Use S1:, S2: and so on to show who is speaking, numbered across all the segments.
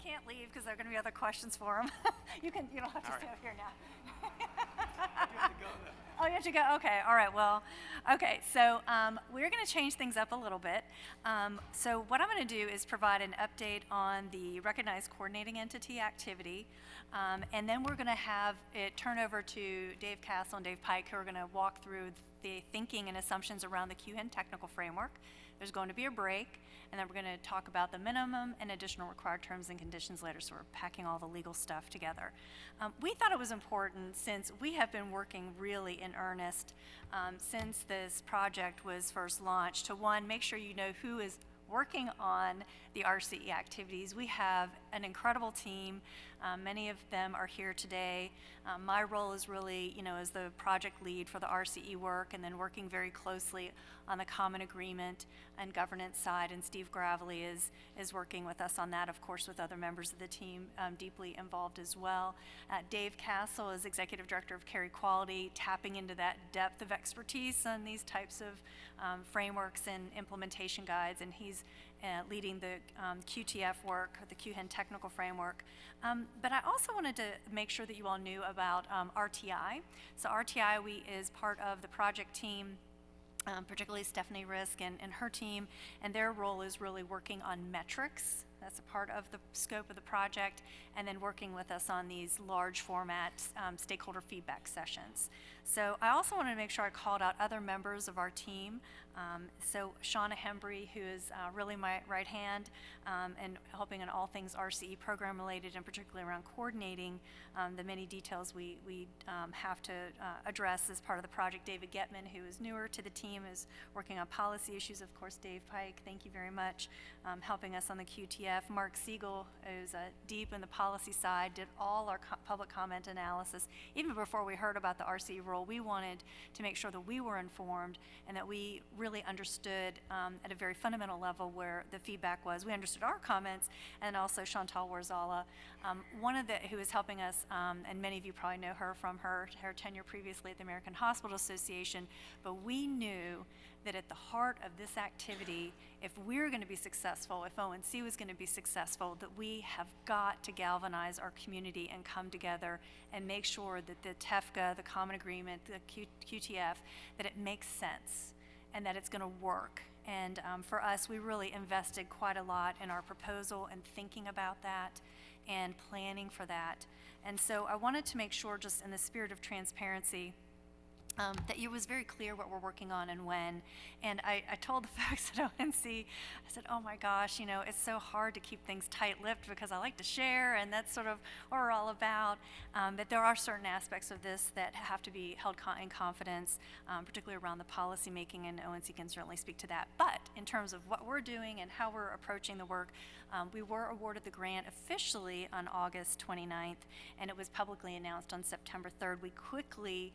S1: can't leave because there are going to be other questions for him. You don't have to stay up here now.
S2: You have to go then.
S1: Oh, you have to go? Okay, all right, well, okay, so we're going to change things up a little bit. So what I'm going to do is provide an update on the Recognized Coordinating Entity activity, and then we're going to have it turn over to Dave Castle and Dave Pike, who are going to walk through the thinking and assumptions around the QHIN technical framework. There's going to be a break, and then we're going to talk about the minimum and additional required terms and conditions later, so we're packing all the legal stuff together. We thought it was important, since we have been working really in earnest since this project was first launched, to one, make sure you know who is working on the RCE activities. We have an incredible team. Many of them are here today. My role is really, as the project lead for the RCE work, and then working very closely on the common agreement and governance side, and Steve Gravely is working with us on that, of course, with other members of the team deeply involved as well. Dave Castle is Executive Director of Carry Quality, tapping into that depth of expertise on these types of frameworks and implementation guides, and he's leading the QTF work, the QHIN technical framework. But I also wanted to make sure that you all knew about RTI. So RTI is part of the project team, particularly Stephanie Risk and her team, and their role is really working on metrics. That's a part of the scope of the project, and then working with us on these large format stakeholder feedback sessions. So I also wanted to make sure I called out other members of our team. So Shauna Hembry, who is really my right hand and helping in all things RCE program related, and particularly around coordinating the many details we have to address as part of the project. David Getman, who is newer to the team, is working on policy issues. Of course, Dave Pike, thank you very much, helping us on the QTF. Mark Siegel, who's deep in the policy side, did all our public comment analysis. Even before we heard about the RCE rule, we wanted to make sure that we were informed and that we really understood at a very fundamental level where the feedback was. We understood our comments, and also Chantal Warzala, who is helping us, and many of you probably know her from her tenure previously at the American Hospital Association, but we knew that at the heart of this activity, if we're going to be successful, if ONC was going to be successful, that we have got to galvanize our community and come together and make sure that the TEFCA, the Common Agreement, the QTF, that it makes sense and that it's going to work. And for us, we really invested quite a lot in our proposal and thinking about that and planning for that. And so I wanted to make sure, just in the spirit of transparency, that it was very clear what we're working on and when. And I told the folks at ONC, I said, oh my gosh, it's so hard to keep things tight-lipped because I like to share, and that's sort of what we're all about. But there are certain aspects of this that have to be held in confidence, particularly around the policy making, and ONC can certainly speak to that. But in terms of what we're doing and how we're approaching the work, we were awarded the grant officially on August 29th, and it was publicly announced on September 3rd. We quickly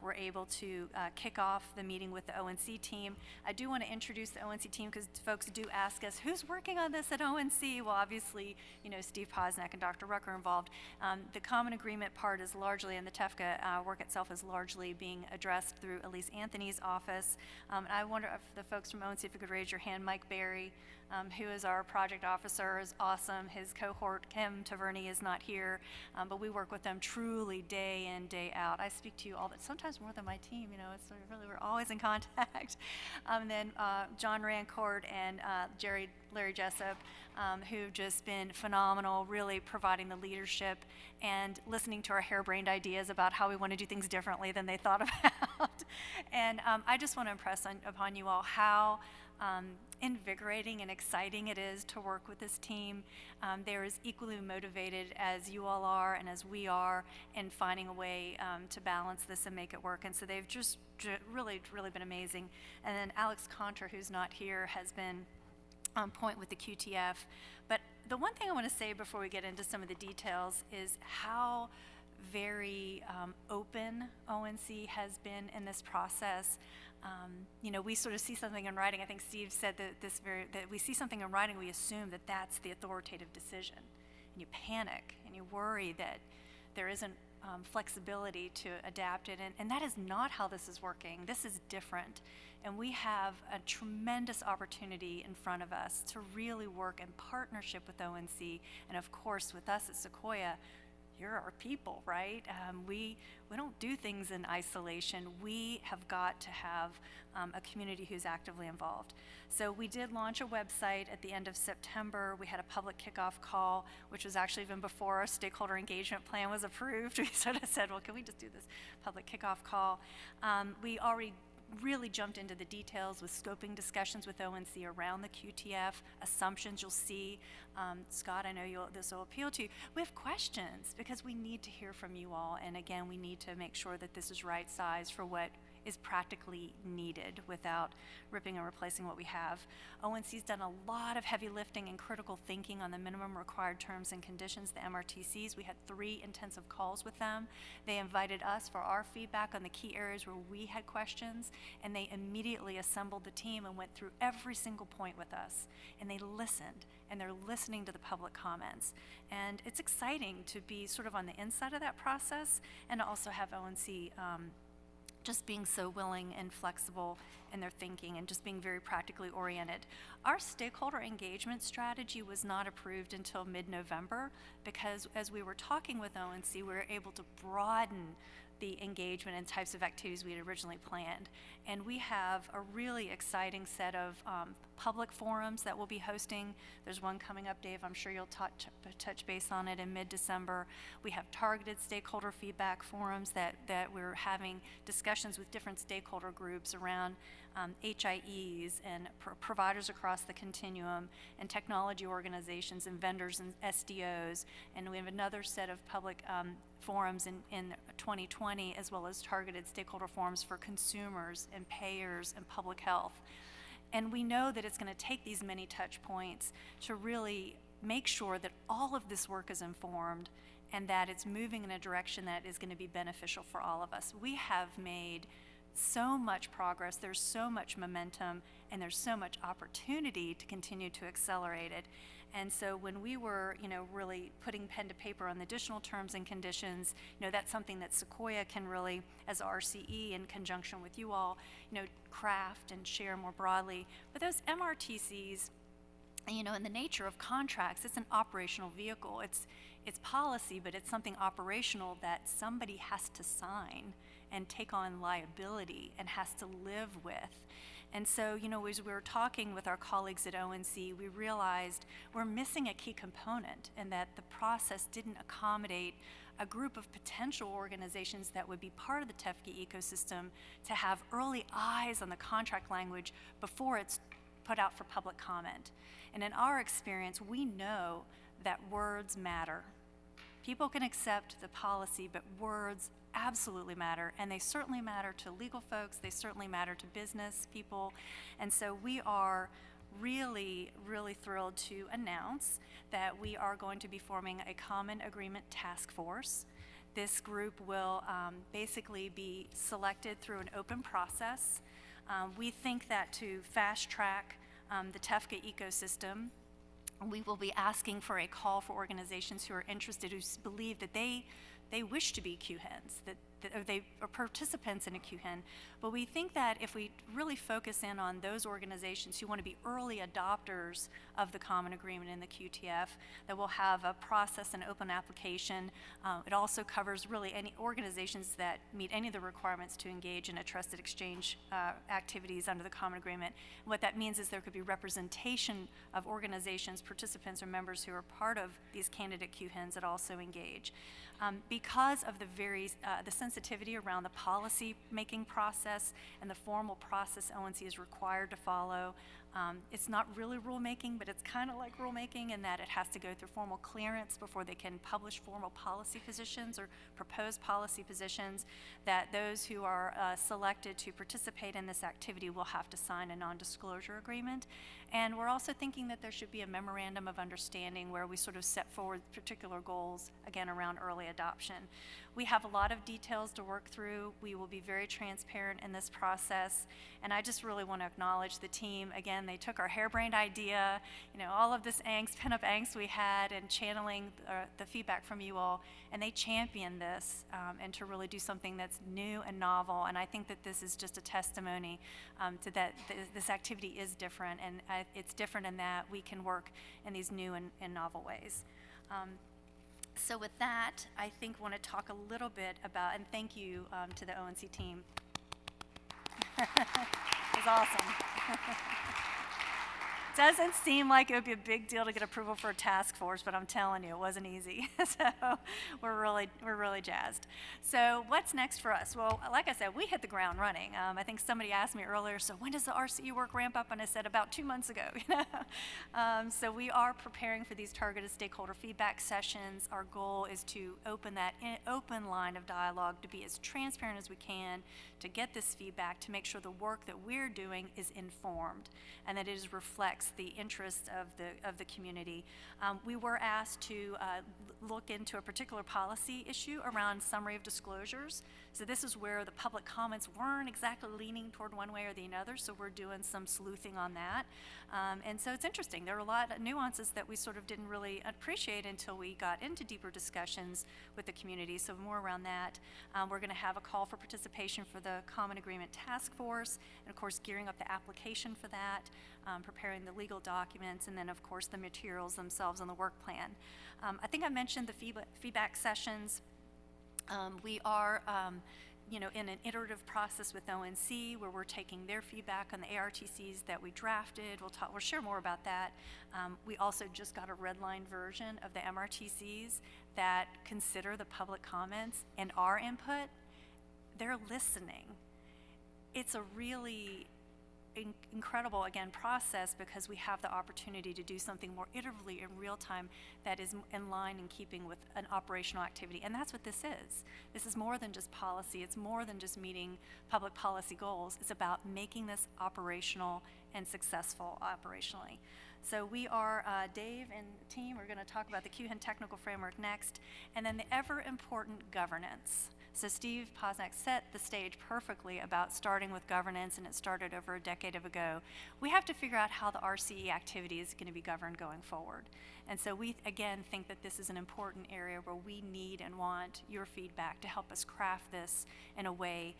S1: were able to kick off the meeting with the ONC team. I do want to introduce the ONC team because folks do ask us, who's working on this at ONC? Well, obviously, Steve Posnack and Dr. Rucker are involved. The common agreement part is largely, and the TEFCA work itself is largely being addressed through Elise Anthony's office. I wonder if the folks from ONC, if you could raise your hand. Mike Berry, who is our project officer, is awesome. His cohort, Kim Taverny, is not here, but we work with them truly day in, day out. I speak to you all, but sometimes more than my team, it's really, we're always in contact. Then John Rancourt and Larry Jessup, who've just been phenomenal, really providing the leadership and listening to our harebrained ideas about how we want to do things differently than they thought about. And I just want to impress upon you all how invigorating and exciting it is to work with this team. They're as equally motivated as you all are and as we are in finding a way to balance this and make it work. And so they've just really been amazing. And then Alex Contra, who's not here, has been on point with the QTF. But the one thing I want to say before we get into some of the details is how very open ONC has been in this process. We sort of see something in writing. I think Steve said that we see something in writing, we assume that that's the authoritative decision, and you panic and you worry that there isn't flexibility to adapt it, and that is not how this is working. This is different, and we have a tremendous opportunity in front of us to really work in partnership with ONC, and of course with us at Sequoia. You're our people, right? We don't do things in isolation. We have got to have a community who's actively involved. So we did launch a website at the end of September. We had a public kickoff call, which was actually even before our stakeholder engagement plan was approved. We sort of said, well, can we just do this public kickoff call? We already really jumped into the details with scoping discussions with ONC around the QTF, assumptions you'll see. Scott, I know this will appeal to you. We have questions because we need to hear from you all, and again, we need to make sure that this is right size for what is practically needed without ripping and replacing what we have. ONC's done a lot of heavy lifting and critical thinking on the minimum required terms and conditions, the MRTCs. We had 3 intensive calls with them. They invited us for our feedback on the key areas where we had questions, and they immediately assembled the team and went through every single point with us. And they listened, and they're listening to the public comments. And it's exciting to be sort of on the inside of that process and to also have ONC just being so willing and flexible in their thinking and just being very practically oriented. Our stakeholder engagement strategy was not approved until mid-November because as we were talking with ONC, we were able to broaden the engagement and types of activities we had originally planned. And we have a really exciting set of public forums that we'll be hosting. There's one coming up, Dave. I'm sure you'll touch base on it in mid-December. We have targeted stakeholder feedback forums that we're having discussions with different stakeholder groups around HIEs and providers across the continuum and technology organizations and vendors and SDOs. And we have another set of public forums in 2020, as well as targeted stakeholder forums for consumers and payers and public health. And we know that it's going to take these many touch points to really make sure that all of this work is informed and that it's moving in a direction that is going to be beneficial for all of us. We have made so much progress, there's so much momentum, and there's so much opportunity to continue to accelerate it. And so when we were, really putting pen to paper on the additional terms and conditions, that's something that Sequoia can really, as RCE in conjunction with you all, craft and share more broadly. But those MRTCs, in the nature of contracts, it's an operational vehicle. It's policy, but it's something operational that somebody has to sign and take on liability and has to live with. And so, as we were talking with our colleagues at ONC, we realized we're missing a key component and that the process didn't accommodate a group of potential organizations that would be part of the TEFCA ecosystem to have early eyes on the contract language before it's put out for public comment. And in our experience, we know that words matter. People can accept the policy, but words absolutely matter, and they certainly matter to legal folks, they certainly matter to business people. And so we are really, really thrilled to announce that we are going to be forming a common agreement task force. This group will basically be selected through an open process. We think that to fast track the TEFCA ecosystem, we will be asking for a call for organizations who are interested, who believe that they wish to be QHENs, or they are participants in a QHEN. But we think that if we really focus in on those organizations who want to be early adopters of the common agreement in the QTF, that we'll have a process and open application. It also covers really any organizations that meet any of the requirements to engage in a trusted exchange activities under the common agreement. And what that means is there could be representation of organizations, participants, or members who are part of these candidate QHENs that also engage. Because of the sensitivity around the policy making process and the formal process ONC is required to follow, it's not really rulemaking, but it's kind of like rulemaking in that it has to go through formal clearance before they can publish formal policy positions or propose policy positions, that those who are selected to participate in this activity will have to sign a non-disclosure agreement. And we're also thinking that there should be a memorandum of understanding where we sort of set forward particular goals, again, around early adoption. We have a lot of details to work through. We will be very transparent in this process. And I just really want to acknowledge the team, again, again, they took our harebrained idea, all of this angst, pent-up angst we had, and channeling the feedback from you all, and they championed this, and to really do something that's new and novel. And I think that this is just a testimony to that this activity is different, and it's different in that we can work in these new and novel ways. So with that, I think want to talk a little bit about, and thank you to the ONC team. It was awesome. Doesn't seem like it would be a big deal to get approval for a task force, but I'm telling you, it wasn't easy. So we're really jazzed. So what's next for us? Well, like I said, we hit the ground running. I think somebody asked me earlier, so when does the RCE work ramp up? And I said about 2 months ago. So we are preparing for these targeted stakeholder feedback sessions. Our goal is to open that open line of dialogue, to be as transparent as we can, to get this feedback, to make sure the work that we're doing is informed and that it reflects the interests of the community. We were asked to look into a particular policy issue around summary of disclosures. So this is where the public comments weren't exactly leaning toward one way or the other, so we're doing some sleuthing on that. And so it's interesting. There are a lot of nuances that we sort of didn't really appreciate until we got into deeper discussions with the community, so more around that. We're going to have a call for participation for the Common Agreement Task Force, and of course gearing up the application for that, preparing the legal documents, and then of course the materials themselves and the work plan. I think I mentioned the feedback sessions. We are in an iterative process with ONC where we're taking their feedback on the ARTCs that we drafted. We'll share more about that. We also just got a redline version of the MRTCs that consider the public comments and our input. They're listening. It's a really incredible, again, process, because we have the opportunity to do something more iteratively in real time that is in line and keeping with an operational activity. And that's what this is. This is more than just policy. It's more than just meeting public policy goals. It's about making this operational and successful operationally. So we are, Dave and the team are going to talk about the QHIN technical framework next, and then the ever important governance. So Steve Posnack set the stage perfectly about starting with governance, and it started over a decade ago. We have to figure out how the RCE activity is going to be governed going forward. And so we, again, think that this is an important area where we need and want your feedback to help us craft this in a way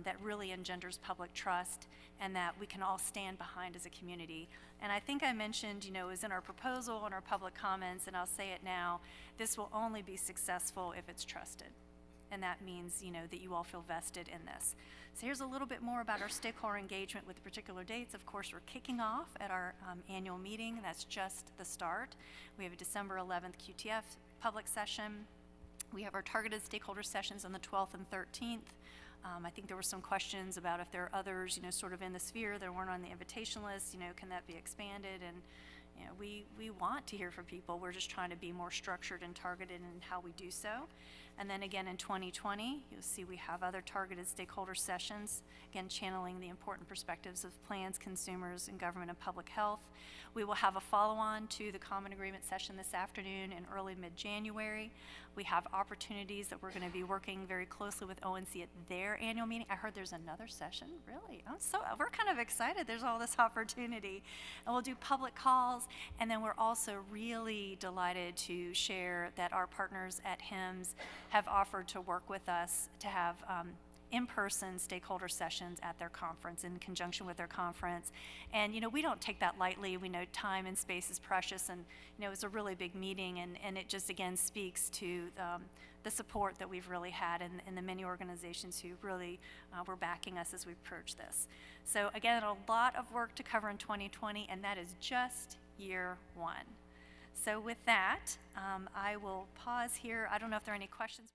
S1: that really engenders public trust and that we can all stand behind as a community. And I think I mentioned, is in our proposal and our public comments, and I'll say it now, this will only be successful if it's trusted. And that means, that you all feel vested in this. So here's a little bit more about our stakeholder engagement with particular dates. Of course, we're kicking off at our annual meeting. That's just the start. We have a December 11th QTF public session. We have our targeted stakeholder sessions on the 12th and 13th. I think there were some questions about if there are others, sort of in the sphere that weren't on the invitation list, can that be expanded? And we want to hear from people. We're just trying to be more structured and targeted in how we do so. And then again in 2020, you'll see we have other targeted stakeholder sessions, again channeling the important perspectives of plans, consumers, and government and public health. We will have a follow-on to the Common Agreement session this afternoon in early mid-January. We have opportunities that we're going to be working very closely with ONC at their annual meeting. I heard there's another session, really? We're kind of excited there's all this opportunity. And we'll do public calls, and then we're also really delighted to share that our partners at HIMSS have offered to work with us to have in-person stakeholder sessions at their conference in conjunction with their conference. And we don't take that lightly. We know time and space is precious, and it's a really big meeting, and it just again speaks to the support that we've really had and the many organizations who really were backing us as we approach this. So again, a lot of work to cover in 2020, and that is just year one. So with that, I will pause here. I don't know if there are any questions.